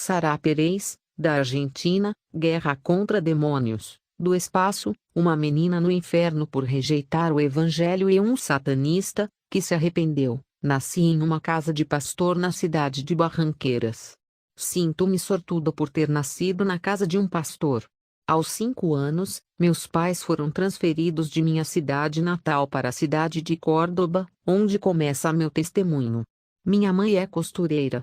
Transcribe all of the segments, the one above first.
Sarah Perez, da Argentina, Guerra contra Demônios, do Espaço, uma menina no inferno por rejeitar o evangelho e um satanista, que se arrependeu. Nasci em uma casa de pastor na cidade de Barranqueiras. Sinto-me sortuda por ter nascido na casa de um pastor. Aos 5 anos, meus pais foram transferidos de minha cidade natal para a cidade de Córdoba, onde começa meu testemunho. Minha mãe é costureira.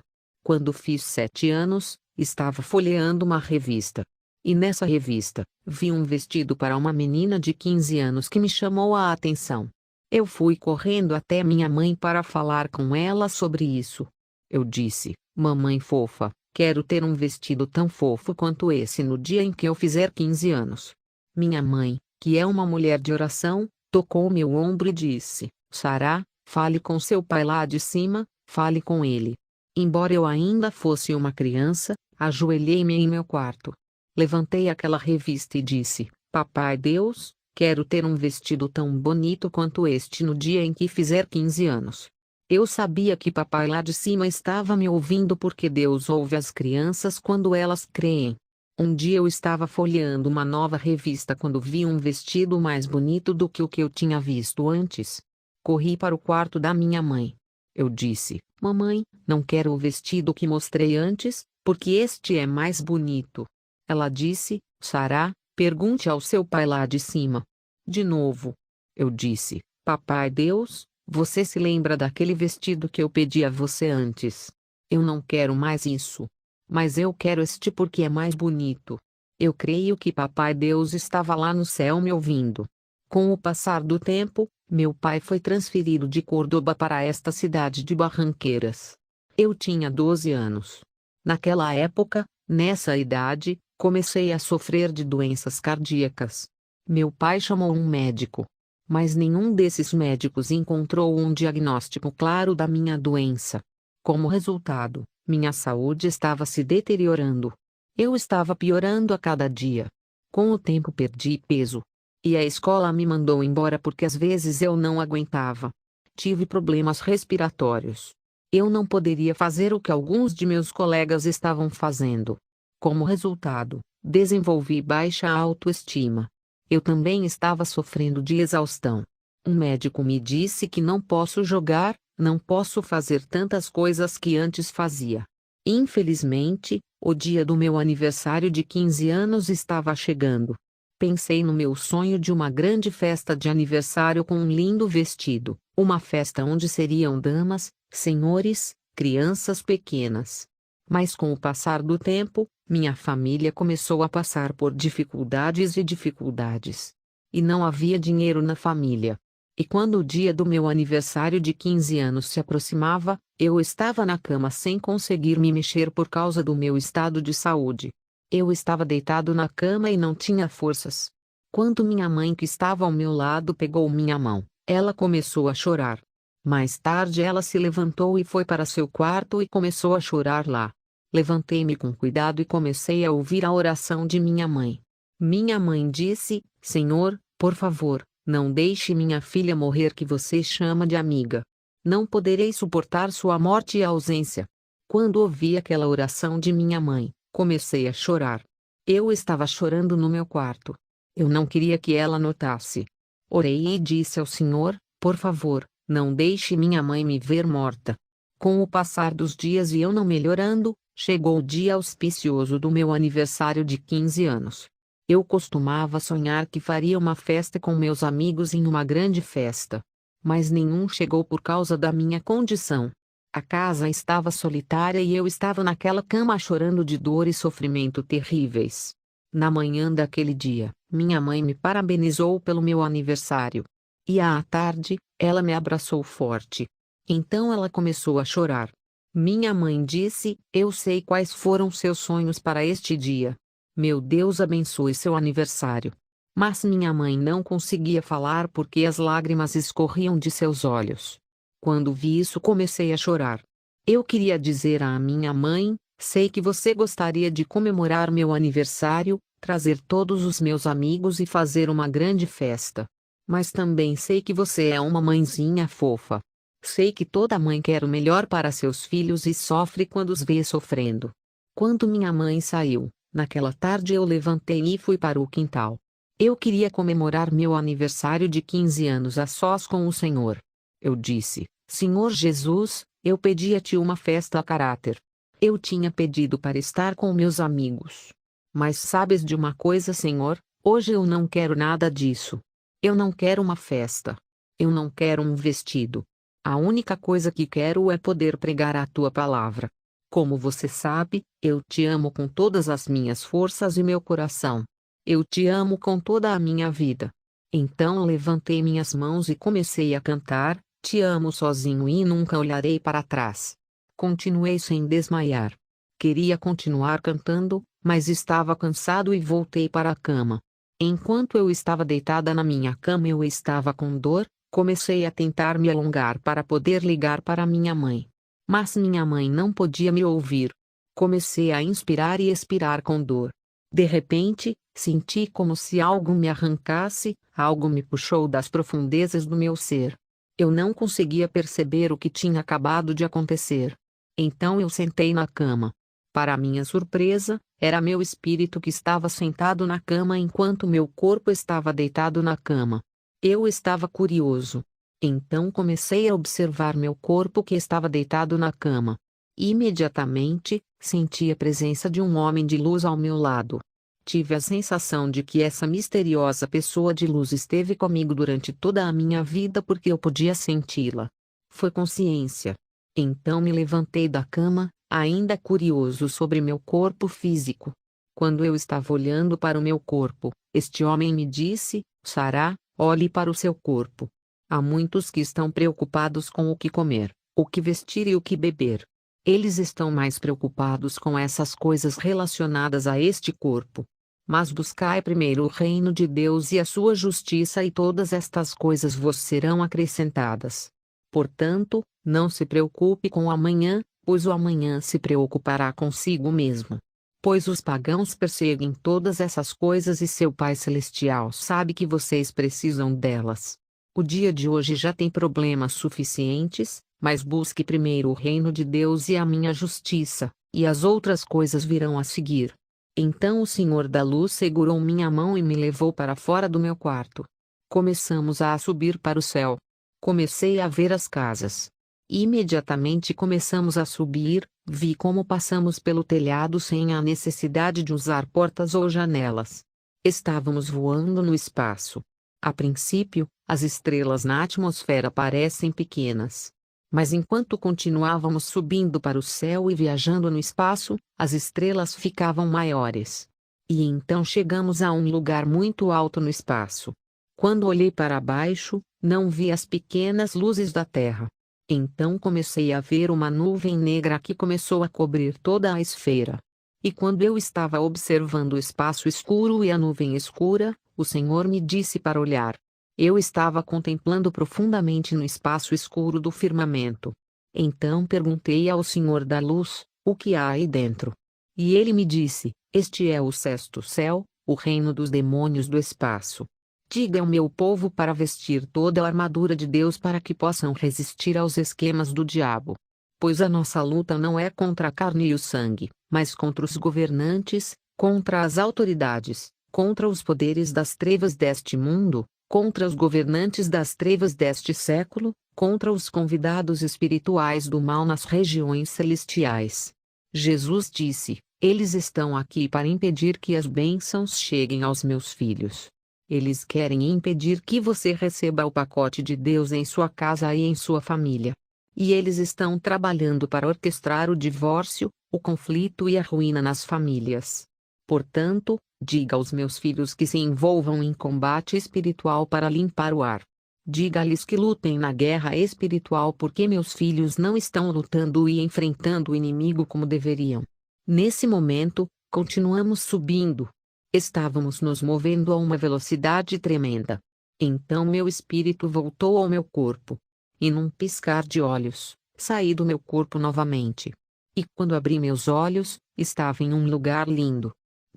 Quando fiz 7 anos, estava folheando uma revista. E nessa revista, vi um vestido para uma menina de 15 anos que me chamou a atenção. Eu fui correndo até minha mãe para falar com ela sobre isso. Eu disse: mamãe fofa, quero ter um vestido tão fofo quanto esse no dia em que eu fizer 15 anos. Minha mãe, que é uma mulher de oração, tocou meu ombro e disse: Sarah, fale com seu pai lá de cima, fale com ele. Embora eu ainda fosse uma criança, ajoelhei-me em meu quarto. Levantei aquela revista e disse: Papai Deus, quero ter um vestido tão bonito quanto este no dia em que fizer 15 anos. Eu sabia que papai lá de cima estava me ouvindo porque Deus ouve as crianças quando elas creem. Um dia eu estava folheando uma nova revista quando vi um vestido mais bonito do que o que eu tinha visto antes. Corri para o quarto da minha mãe. Eu disse: mamãe, não quero o vestido que mostrei antes, porque este é mais bonito. Ela disse: Sarah, pergunte ao seu pai lá de cima. De novo. Eu disse: Papai Deus, você se lembra daquele vestido que eu pedi a você antes? Eu não quero mais isso. Mas eu quero este porque é mais bonito. Eu creio que Papai Deus estava lá no céu me ouvindo. Com o passar do tempo, meu pai foi transferido de Córdoba para esta cidade de Barranqueiras. Eu tinha 12 anos. Naquela época, nessa idade, comecei a sofrer de doenças cardíacas. Meu pai chamou um médico. Mas nenhum desses médicos encontrou um diagnóstico claro da minha doença. Como resultado, minha saúde estava se deteriorando. Eu estava piorando a cada dia. Com o tempo perdi peso. E a escola me mandou embora porque às vezes eu não aguentava. Tive problemas respiratórios. Eu não poderia fazer o que alguns de meus colegas estavam fazendo. Como resultado, desenvolvi baixa autoestima. Eu também estava sofrendo de exaustão. Um médico me disse que não posso jogar, não posso fazer tantas coisas que antes fazia. Infelizmente, o dia do meu aniversário de 15 anos estava chegando. Pensei no meu sonho de uma grande festa de aniversário com um lindo vestido, uma festa onde seriam damas, senhores, crianças pequenas. Mas com o passar do tempo, minha família começou a passar por dificuldades e dificuldades. E não havia dinheiro na família. E quando o dia do meu aniversário de 15 anos se aproximava, eu estava na cama sem conseguir me mexer por causa do meu estado de saúde. Eu estava deitado na cama e não tinha forças. Quando minha mãe que estava ao meu lado pegou minha mão, ela começou a chorar. Mais tarde ela se levantou e foi para seu quarto e começou a chorar lá. Levantei-me com cuidado e comecei a ouvir a oração de minha mãe. Minha mãe disse: Senhor, por favor, não deixe minha filha morrer que você chama de amiga. Não poderei suportar sua morte e ausência. Quando ouvi aquela oração de minha mãe, comecei a chorar. Eu estava chorando no meu quarto. Eu não queria que ela notasse. Orei e disse ao Senhor: por favor, não deixe minha mãe me ver morta. Com o passar dos dias e eu não melhorando, chegou o dia auspicioso do meu aniversário de 15 anos. Eu costumava sonhar que faria uma festa com meus amigos em uma grande festa. Mas nenhum chegou por causa da minha condição. A casa estava solitária e eu estava naquela cama chorando de dor e sofrimento terríveis. Na manhã daquele dia, minha mãe me parabenizou pelo meu aniversário. E à tarde, ela me abraçou forte. Então ela começou a chorar. Minha mãe disse: eu sei quais foram seus sonhos para este dia. Meu Deus abençoe seu aniversário. Mas minha mãe não conseguia falar porque as lágrimas escorriam de seus olhos. Quando vi isso comecei a chorar. Eu queria dizer à minha mãe: sei que você gostaria de comemorar meu aniversário, trazer todos os meus amigos e fazer uma grande festa. Mas também sei que você é uma mãezinha fofa. Sei que toda mãe quer o melhor para seus filhos e sofre quando os vê sofrendo. Quando minha mãe saiu, naquela tarde eu levantei e fui para o quintal. Eu queria comemorar meu aniversário de 15 anos a sós com o Senhor. Eu disse: Senhor Jesus, eu pedi a Ti uma festa a caráter. Eu tinha pedido para estar com meus amigos. Mas sabes de uma coisa, Senhor? Hoje eu não quero nada disso. Eu não quero uma festa. Eu não quero um vestido. A única coisa que quero é poder pregar a Tua palavra. Como você sabe, eu te amo com todas as minhas forças e meu coração. Eu te amo com toda a minha vida. Então levantei minhas mãos e comecei a cantar: Te amo sozinho e nunca olharei para trás. Continuei sem desmaiar. Queria continuar cantando, mas estava cansado e voltei para a cama. Enquanto eu estava deitada na minha cama, eu estava com dor. Comecei a tentar me alongar para poder ligar para minha mãe. Mas minha mãe não podia me ouvir. Comecei a inspirar e expirar com dor. De repente, senti como se algo me arrancasse, algo me puxou das profundezas do meu ser. Eu não conseguia perceber o que tinha acabado de acontecer. Então eu sentei na cama. Para minha surpresa, era meu espírito que estava sentado na cama enquanto meu corpo estava deitado na cama. Eu estava curioso. Então comecei a observar meu corpo que estava deitado na cama. Imediatamente, senti a presença de um homem de luz ao meu lado. Tive a sensação de que essa misteriosa pessoa de luz esteve comigo durante toda a minha vida porque eu podia senti-la. Foi consciência. Então me levantei da cama, ainda curioso sobre meu corpo físico. Quando eu estava olhando para o meu corpo, este homem me disse: Sarah, olhe para o seu corpo. Há muitos que estão preocupados com o que comer, o que vestir e o que beber. Eles estão mais preocupados com essas coisas relacionadas a este corpo. Mas buscai primeiro o reino de Deus e a sua justiça, e todas estas coisas vos serão acrescentadas. Portanto, não se preocupe com o amanhã, pois o amanhã se preocupará consigo mesmo. Pois os pagãos perseguem todas essas coisas e seu Pai Celestial sabe que vocês precisam delas. O dia de hoje já tem problemas suficientes, mas busque primeiro o reino de Deus e a minha justiça, e as outras coisas virão a seguir. Então o Senhor da Luz segurou minha mão e me levou para fora do meu quarto. Começamos a subir para o céu. Comecei a ver as casas. Imediatamente começamos a subir, vi como passamos pelo telhado sem a necessidade de usar portas ou janelas. Estávamos voando no espaço. A princípio, as estrelas na atmosfera parecem pequenas. Mas enquanto continuávamos subindo para o céu e viajando no espaço, as estrelas ficavam maiores. E então chegamos a um lugar muito alto no espaço. Quando olhei para baixo, não vi as pequenas luzes da Terra. Então comecei a ver uma nuvem negra que começou a cobrir toda a esfera. E quando eu estava observando o espaço escuro e a nuvem escura, o Senhor me disse para olhar. Eu estava contemplando profundamente no espaço escuro do firmamento. Então perguntei ao Senhor da Luz: o que há aí dentro? E ele me disse: este é o sexto céu, o reino dos demônios do espaço. Diga ao meu povo para vestir toda a armadura de Deus para que possam resistir aos esquemas do diabo. Pois a nossa luta não é contra a carne e o sangue, mas contra os governantes, contra as autoridades, contra os poderes das trevas deste mundo, contra os governantes das trevas deste século, contra os convidados espirituais do mal nas regiões celestiais. Jesus disse: eles estão aqui para impedir que as bênçãos cheguem aos meus filhos. Eles querem impedir que você receba o pacote de Deus em sua casa e em sua família. E eles estão trabalhando para orquestrar o divórcio, o conflito e a ruína nas famílias. Portanto, diga aos meus filhos que se envolvam em combate espiritual para limpar o ar. Diga-lhes que lutem na guerra espiritual porque meus filhos não estão lutando e enfrentando o inimigo como deveriam. Nesse momento, continuamos subindo. Estávamos nos movendo a uma velocidade tremenda. Então meu espírito voltou ao meu corpo. E num piscar de olhos, saí do meu corpo novamente. E quando abri meus olhos, estava em um lugar lindo.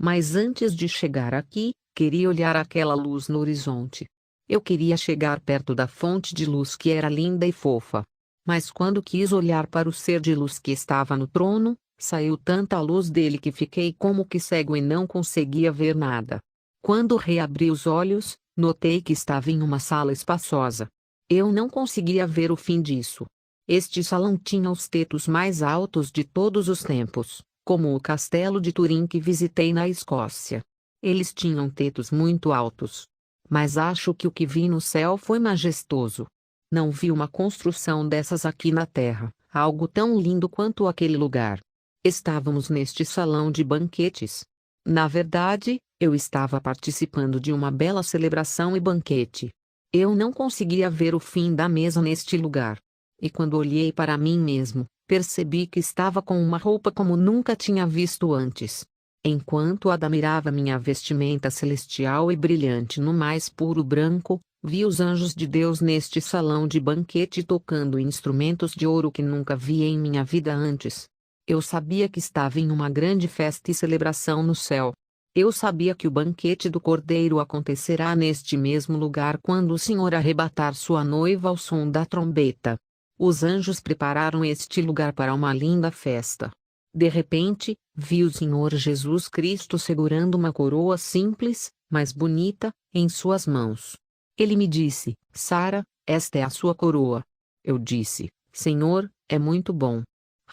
Mas antes de chegar aqui, queria olhar aquela luz no horizonte. Eu queria chegar perto da fonte de luz que era linda e fofa. Mas quando quis olhar para o ser de luz que estava no trono, Saiu tanta luz dele que fiquei como que cego e não conseguia ver nada. Quando reabri os olhos, notei que estava em uma sala espaçosa. Eu não conseguia ver o fim disso. Este salão tinha os tetos mais altos de todos os tempos, como o castelo de Turim que visitei na Escócia. Eles tinham tetos muito altos. Mas acho que o que vi no céu foi majestoso. Não vi uma construção dessas aqui na Terra, algo tão lindo quanto aquele lugar. Estávamos neste salão de banquetes. Na verdade, eu estava participando de uma bela celebração e banquete. Eu não conseguia ver o fim da mesa neste lugar. E quando olhei para mim mesmo, percebi que estava com uma roupa como nunca tinha visto antes. Enquanto admirava minha vestimenta celestial e brilhante no mais puro branco, vi os anjos de Deus neste salão de banquete tocando instrumentos de ouro que nunca vi em minha vida antes. Eu sabia que estava em uma grande festa e celebração no céu. Eu sabia que o banquete do Cordeiro acontecerá neste mesmo lugar quando o Senhor arrebatar sua noiva ao som da trombeta. Os anjos prepararam este lugar para uma linda festa. De repente, vi o Senhor Jesus Cristo segurando uma coroa simples, mas bonita, em suas mãos. Ele me disse: Sara, esta é a sua coroa. Eu disse: Senhor, é muito bom.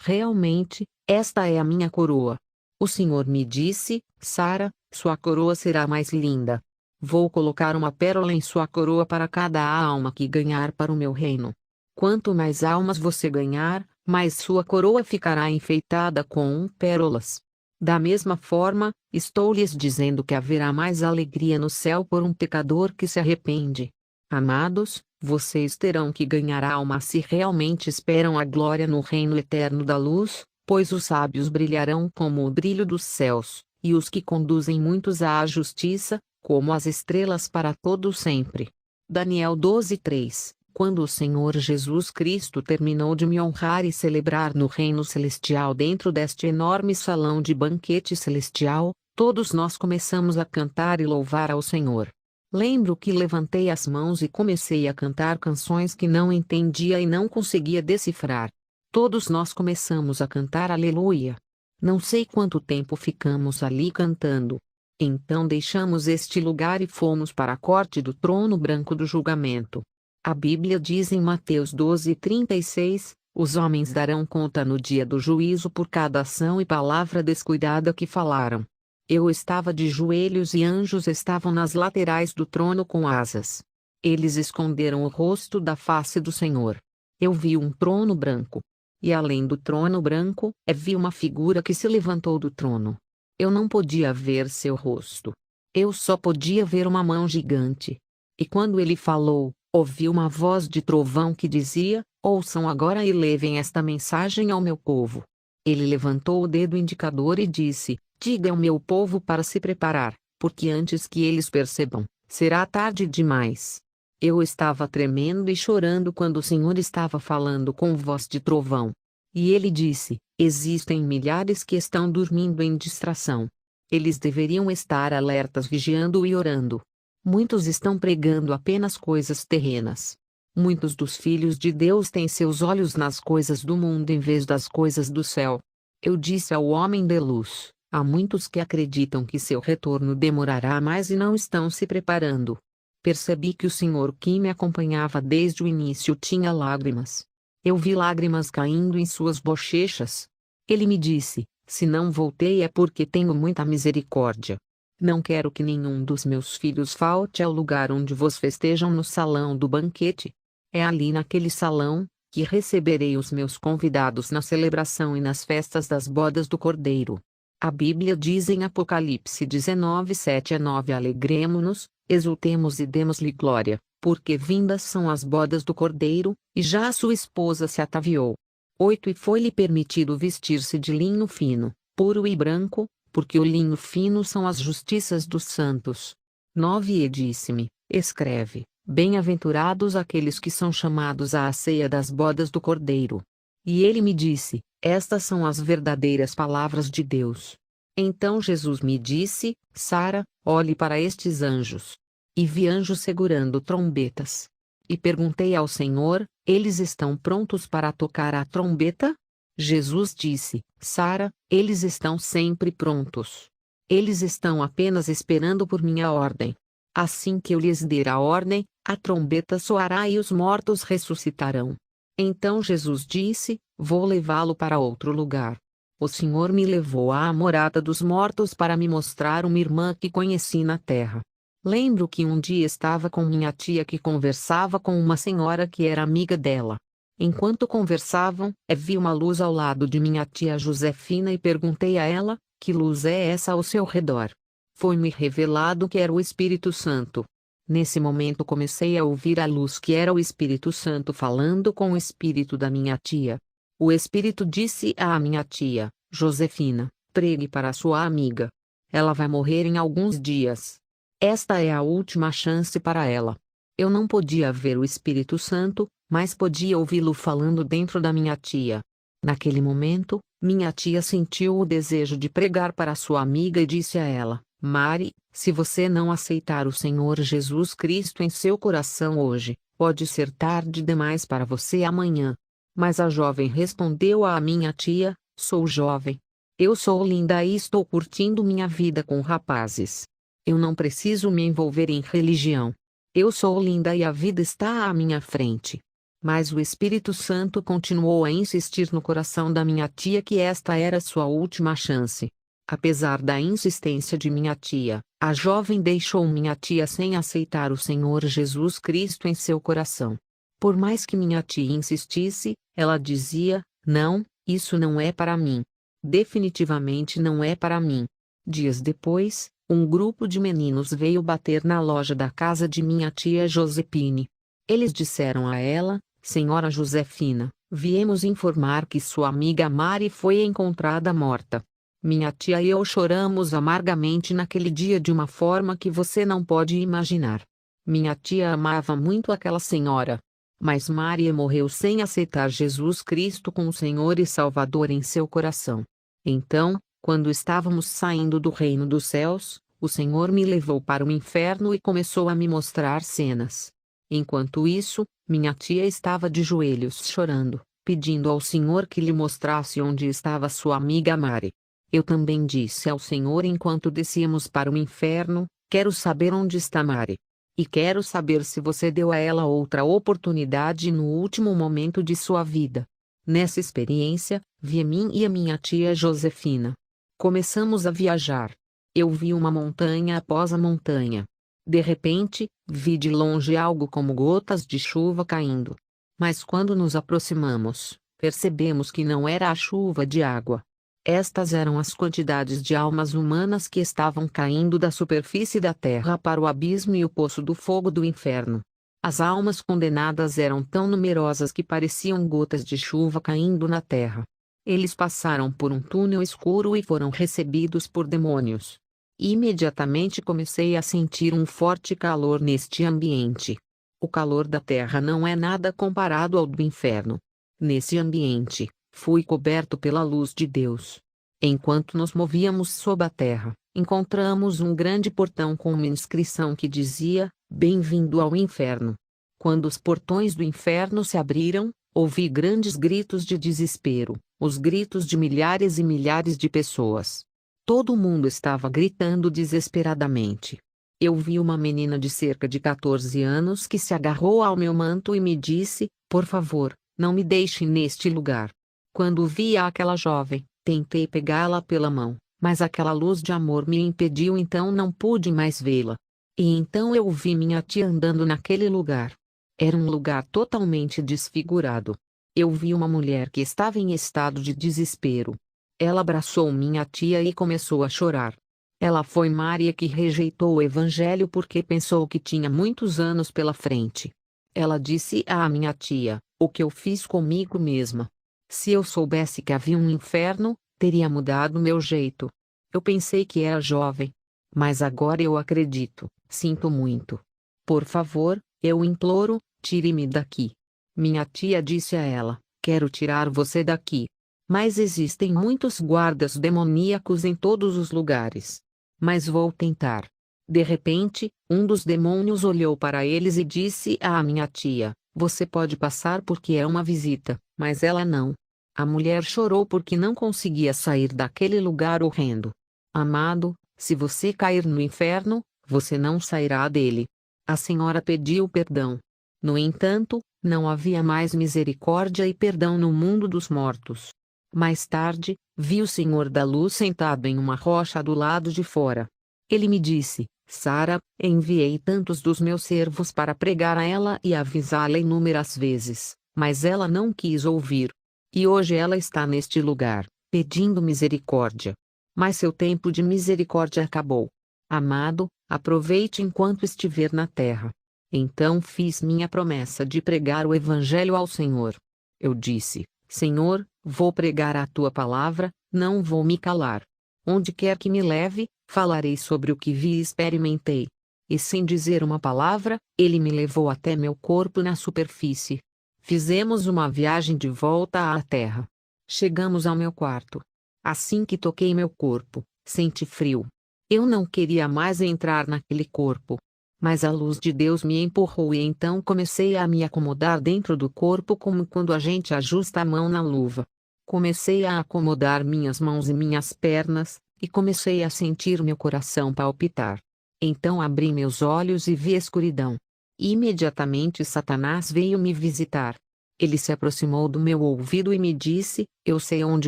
Realmente, esta é a minha coroa. O Senhor me disse: Sara, sua coroa será mais linda. Vou colocar uma pérola em sua coroa para cada alma que ganhar para o meu reino. Quanto mais almas você ganhar, mais sua coroa ficará enfeitada com pérolas. Da mesma forma, estou lhes dizendo que haverá mais alegria no céu por um pecador que se arrepende. Amados, vocês terão que ganhar almas se realmente esperam a glória no reino eterno da luz, pois os sábios brilharão como o brilho dos céus, e os que conduzem muitos à justiça, como as estrelas para todo sempre. Daniel 12:3. Quando o Senhor Jesus Cristo terminou de me honrar e celebrar no reino celestial dentro deste enorme salão de banquete celestial, todos nós começamos a cantar e louvar ao Senhor. Lembro que levantei as mãos e comecei a cantar canções que não entendia e não conseguia decifrar. Todos nós começamos a cantar Aleluia. Não sei quanto tempo ficamos ali cantando. Então deixamos este lugar e fomos para a corte do trono branco do julgamento. A Bíblia diz em Mateus 12:36, os homens darão conta no dia do juízo por cada ação e palavra descuidada que falaram. Eu estava de joelhos e anjos estavam nas laterais do trono com asas. Eles esconderam o rosto da face do Senhor. Eu vi um trono branco. E além do trono branco, vi uma figura que se levantou do trono. Eu não podia ver seu rosto. Eu só podia ver uma mão gigante. E quando ele falou, ouvi uma voz de trovão que dizia: ouçam agora e levem esta mensagem ao meu povo. Ele levantou o dedo indicador e disse: diga ao meu povo para se preparar, porque antes que eles percebam, será tarde demais. Eu estava tremendo e chorando quando o Senhor estava falando com voz de trovão. E ele disse: existem milhares que estão dormindo em distração. Eles deveriam estar alertas vigiando e orando. Muitos estão pregando apenas coisas terrenas. Muitos dos filhos de Deus têm seus olhos nas coisas do mundo em vez das coisas do céu. Eu disse ao homem de luz: há muitos que acreditam que seu retorno demorará mais e não estão se preparando. Percebi que o Senhor que me acompanhava desde o início tinha lágrimas. Eu vi lágrimas caindo em suas bochechas. Ele me disse: se não voltei é porque tenho muita misericórdia. Não quero que nenhum dos meus filhos falte ao lugar onde vos festejam no salão do banquete. É ali naquele salão que receberei os meus convidados na celebração e nas festas das bodas do Cordeiro. A Bíblia diz em Apocalipse 19:7-9: alegremo-nos, exultemos e demos-lhe glória, porque vindas são as bodas do Cordeiro, e já a sua esposa se ataviou. 8 E foi-lhe permitido vestir-se de linho fino, puro e branco, porque o linho fino são as justiças dos santos. 9 E disse-me: escreve: bem-aventurados aqueles que são chamados à ceia das bodas do Cordeiro. E ele me disse: estas são as verdadeiras palavras de Deus. Então Jesus me disse: Sara, olhe para estes anjos. E vi anjos segurando trombetas. E perguntei ao Senhor: eles estão prontos para tocar a trombeta? Jesus disse: Sara, eles estão sempre prontos. Eles estão apenas esperando por minha ordem. Assim que eu lhes der a ordem, a trombeta soará e os mortos ressuscitarão. Então Jesus disse: Vou levá-lo para outro lugar. O Senhor me levou à morada dos mortos para me mostrar uma irmã que conheci na terra. Lembro que um dia estava com minha tia que conversava com uma senhora que era amiga dela. Enquanto conversavam, vi uma luz ao lado de minha tia Josefina e perguntei a ela: que luz é essa ao seu redor? Foi-me revelado que era o Espírito Santo. Nesse momento comecei a ouvir a luz que era o Espírito Santo falando com o espírito da minha tia. O espírito disse à minha tia, Josefina: pregue para sua amiga. Ela vai morrer em alguns dias. Esta é a última chance para ela. Eu não podia ver o Espírito Santo, mas podia ouvi-lo falando dentro da minha tia. Naquele momento, minha tia sentiu o desejo de pregar para sua amiga e disse a ela: Mari, se você não aceitar o Senhor Jesus Cristo em seu coração hoje, pode ser tarde demais para você amanhã. Mas a jovem respondeu à minha tia: sou jovem. Eu sou linda e estou curtindo minha vida com rapazes. Eu não preciso me envolver em religião. Eu sou linda e a vida está à minha frente. Mas o Espírito Santo continuou a insistir no coração da minha tia que esta era sua última chance. Apesar da insistência de minha tia, a jovem deixou minha tia sem aceitar o Senhor Jesus Cristo em seu coração. Por mais que minha tia insistisse, ela dizia: não, isso não é para mim. Definitivamente não é para mim. Dias depois, um grupo de meninos veio bater na loja da casa de minha tia Josepine. Eles disseram a ela: Senhora Josefina, viemos informar que sua amiga Mari foi encontrada morta. Minha tia e eu choramos amargamente naquele dia de uma forma que você não pode imaginar. Minha tia amava muito aquela senhora. Mas Mari morreu sem aceitar Jesus Cristo como Senhor e Salvador em seu coração. Então, quando estávamos saindo do reino dos céus, o Senhor me levou para o inferno e começou a me mostrar cenas. Enquanto isso, minha tia estava de joelhos chorando, pedindo ao Senhor que lhe mostrasse onde estava sua amiga Mari. Eu também disse ao Senhor enquanto descíamos para o inferno: quero saber onde está Mari. E quero saber se você deu a ela outra oportunidade no último momento de sua vida. Nessa experiência, vi a mim e a minha tia Josefina. Começamos a viajar. Eu vi uma montanha após a montanha. De repente, vi de longe algo como gotas de chuva caindo. Mas quando nos aproximamos, percebemos que não era a chuva de água. Estas eram as quantidades de almas humanas que estavam caindo da superfície da terra para o abismo e o poço do fogo do inferno. As almas condenadas eram tão numerosas que pareciam gotas de chuva caindo na terra. Eles passaram por um túnel escuro e foram recebidos por demônios. Imediatamente comecei a sentir um forte calor neste ambiente. O calor da terra não é nada comparado ao do inferno. Nesse ambiente, fui coberto pela luz de Deus. Enquanto nos movíamos sob a terra, encontramos um grande portão com uma inscrição que dizia: Bem-vindo ao inferno. Quando os portões do inferno se abriram, ouvi grandes gritos de desespero, os gritos de milhares e milhares de pessoas. Todo mundo estava gritando desesperadamente. Eu vi uma menina de cerca de 14 anos que se agarrou ao meu manto e me disse: por favor, não me deixe neste lugar. Quando vi aquela jovem, tentei pegá-la pela mão, mas aquela luz de amor me impediu, então não pude mais vê-la. E então eu vi minha tia andando naquele lugar. Era um lugar totalmente desfigurado. Eu vi uma mulher que estava em estado de desespero. Ela abraçou minha tia e começou a chorar. Ela foi Maria que rejeitou o evangelho porque pensou que tinha muitos anos pela frente. Ela disse à minha tia: o que eu fiz comigo mesma? Se eu soubesse que havia um inferno, teria mudado meu jeito. Eu pensei que era jovem. Mas agora eu acredito, sinto muito. Por favor, eu imploro, tire-me daqui. Minha tia disse a ela: quero tirar você daqui. Mas existem muitos guardas demoníacos em todos os lugares. Mas vou tentar. De repente, um dos demônios olhou para eles e disse à minha tia: você pode passar porque é uma visita, mas ela não. A mulher chorou porque não conseguia sair daquele lugar horrendo. Amado, se você cair no inferno, você não sairá dele. A senhora pediu perdão. No entanto, não havia mais misericórdia e perdão no mundo dos mortos. Mais tarde, vi o Senhor da Luz sentado em uma rocha do lado de fora. Ele me disse: Sara, enviei tantos dos meus servos para pregar a ela e avisá-la inúmeras vezes, mas ela não quis ouvir. E hoje ela está neste lugar, pedindo misericórdia. Mas seu tempo de misericórdia acabou. Amado, aproveite enquanto estiver na terra. Então fiz minha promessa de pregar o Evangelho ao Senhor. Eu disse: Senhor, vou pregar a tua palavra, não vou me calar. Onde quer que me leve, falarei sobre o que vi e experimentei. E sem dizer uma palavra, ele me levou até meu corpo na superfície. Fizemos uma viagem de volta à terra. Chegamos ao meu quarto. Assim que toquei meu corpo, senti frio. Eu não queria mais entrar naquele corpo. Mas a luz de Deus me empurrou e então comecei a me acomodar dentro do corpo como quando a gente ajusta a mão na luva. Comecei a acomodar minhas mãos e minhas pernas, e comecei a sentir meu coração palpitar. Então abri meus olhos e vi escuridão. Imediatamente Satanás veio me visitar. Ele se aproximou do meu ouvido e me disse: Eu sei onde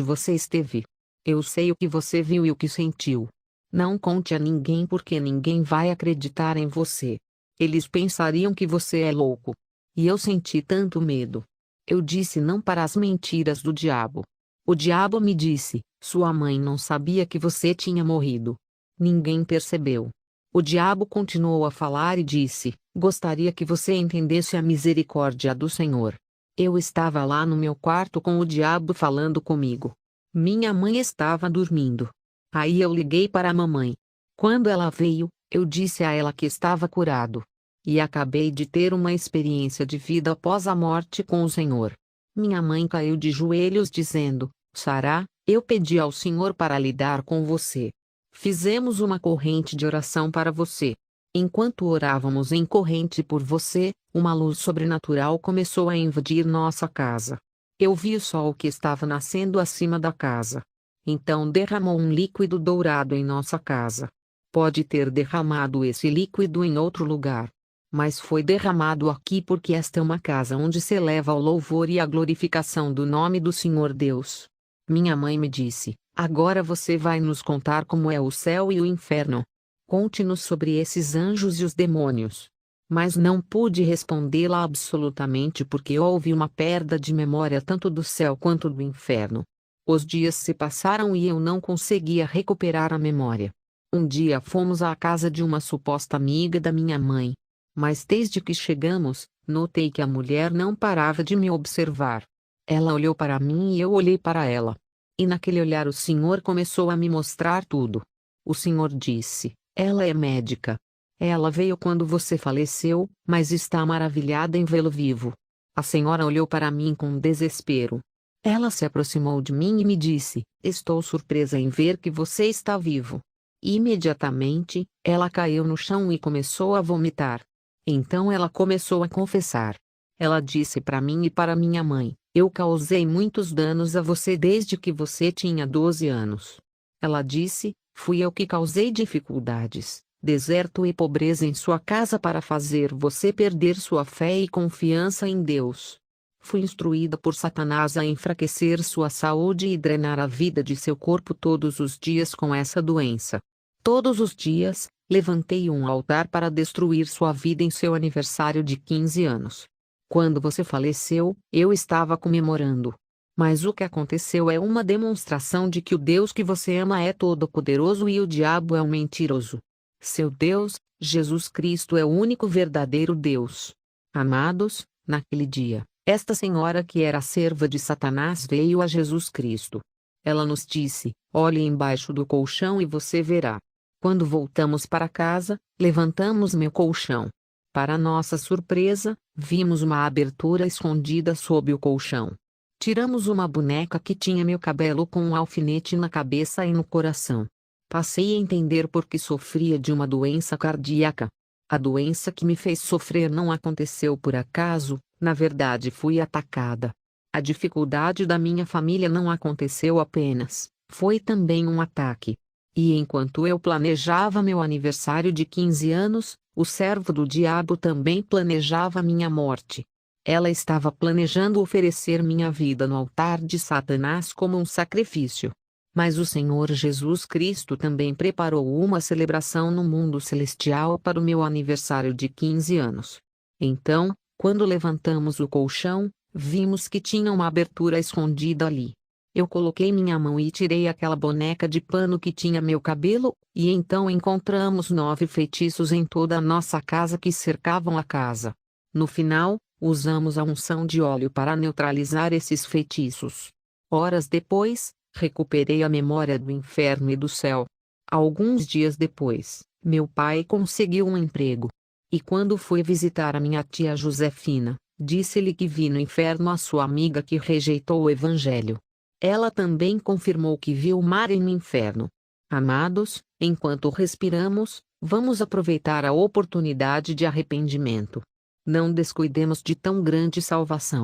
você esteve. Eu sei o que você viu e o que sentiu. Não conte a ninguém porque ninguém vai acreditar em você. Eles pensariam que você é louco. E eu senti tanto medo. Eu disse não para as mentiras do diabo. O diabo me disse: Sua mãe não sabia que você tinha morrido. Ninguém percebeu. O diabo continuou a falar e disse: Gostaria que você entendesse a misericórdia do Senhor. Eu estava lá no meu quarto com o diabo falando comigo. Minha mãe estava dormindo. Aí eu liguei para a mamãe. Quando ela veio, eu disse a ela que estava curado. E acabei de ter uma experiência de vida após a morte com o Senhor. Minha mãe caiu de joelhos dizendo: Sara, eu pedi ao Senhor para lidar com você. Fizemos uma corrente de oração para você. Enquanto orávamos em corrente por você, uma luz sobrenatural começou a invadir nossa casa. Eu vi o sol que estava nascendo acima da casa. Então derramou um líquido dourado em nossa casa. Pode ter derramado esse líquido em outro lugar. Mas foi derramado aqui porque esta é uma casa onde se eleva o louvor e a glorificação do nome do Senhor Deus. Minha mãe me disse: Agora você vai nos contar como é o céu e o inferno. Conte-nos sobre esses anjos e os demônios. Mas não pude respondê-la absolutamente porque houve uma perda de memória tanto do céu quanto do inferno. Os dias se passaram e eu não conseguia recuperar a memória. Um dia fomos à casa de uma suposta amiga da minha mãe. Mas desde que chegamos, notei que a mulher não parava de me observar. Ela olhou para mim e eu olhei para ela. E naquele olhar o Senhor começou a me mostrar tudo. O Senhor disse: Ela é médica. Ela veio quando você faleceu, mas está maravilhada em vê-lo vivo. A senhora olhou para mim com desespero. Ela se aproximou de mim e me disse: Estou surpresa em ver que você está vivo. Imediatamente, ela caiu no chão e começou a vomitar. Então ela começou a confessar. Ela disse para mim e para minha mãe: Eu causei muitos danos a você desde que você tinha 12 anos. Ela disse: Fui eu que causei dificuldades, deserto e pobreza em sua casa para fazer você perder sua fé e confiança em Deus. Fui instruída por Satanás a enfraquecer sua saúde e drenar a vida de seu corpo todos os dias com essa doença. Todos os dias, levantei um altar para destruir sua vida em seu aniversário de 15 anos. Quando você faleceu, eu estava comemorando. Mas o que aconteceu é uma demonstração de que o Deus que você ama é todo-poderoso e o diabo é um mentiroso. Seu Deus, Jesus Cristo, é o único verdadeiro Deus. Amados, naquele dia, esta senhora que era serva de Satanás veio a Jesus Cristo. Ela nos disse: Olhe embaixo do colchão e você verá. Quando voltamos para casa, levantamos meu colchão. Para nossa surpresa, vimos uma abertura escondida sob o colchão. Tiramos uma boneca que tinha meu cabelo com um alfinete na cabeça e no coração. Passei a entender por que sofria de uma doença cardíaca. A doença que me fez sofrer não aconteceu por acaso, na verdade fui atacada. A dificuldade da minha família não aconteceu apenas, foi também um ataque. E enquanto eu planejava meu aniversário de 15 anos, o servo do diabo também planejava minha morte. Ela estava planejando oferecer minha vida no altar de Satanás como um sacrifício. Mas o Senhor Jesus Cristo também preparou uma celebração no mundo celestial para o meu aniversário de 15 anos. Então, quando levantamos o colchão, vimos que tinha uma abertura escondida ali. Eu coloquei minha mão e tirei aquela boneca de pano que tinha meu cabelo, e então encontramos 9 feitiços em toda a nossa casa que cercavam a casa. No final, usamos a unção de óleo para neutralizar esses feitiços. Horas depois, recuperei a memória do inferno e do céu. Alguns dias depois, meu pai conseguiu um emprego. E quando fui visitar a minha tia Josefina, disse-lhe que vi no inferno a sua amiga que rejeitou o evangelho. Ela também confirmou que viu o mar no inferno. Amados, enquanto respiramos, vamos aproveitar a oportunidade de arrependimento. Não descuidemos de tão grande salvação.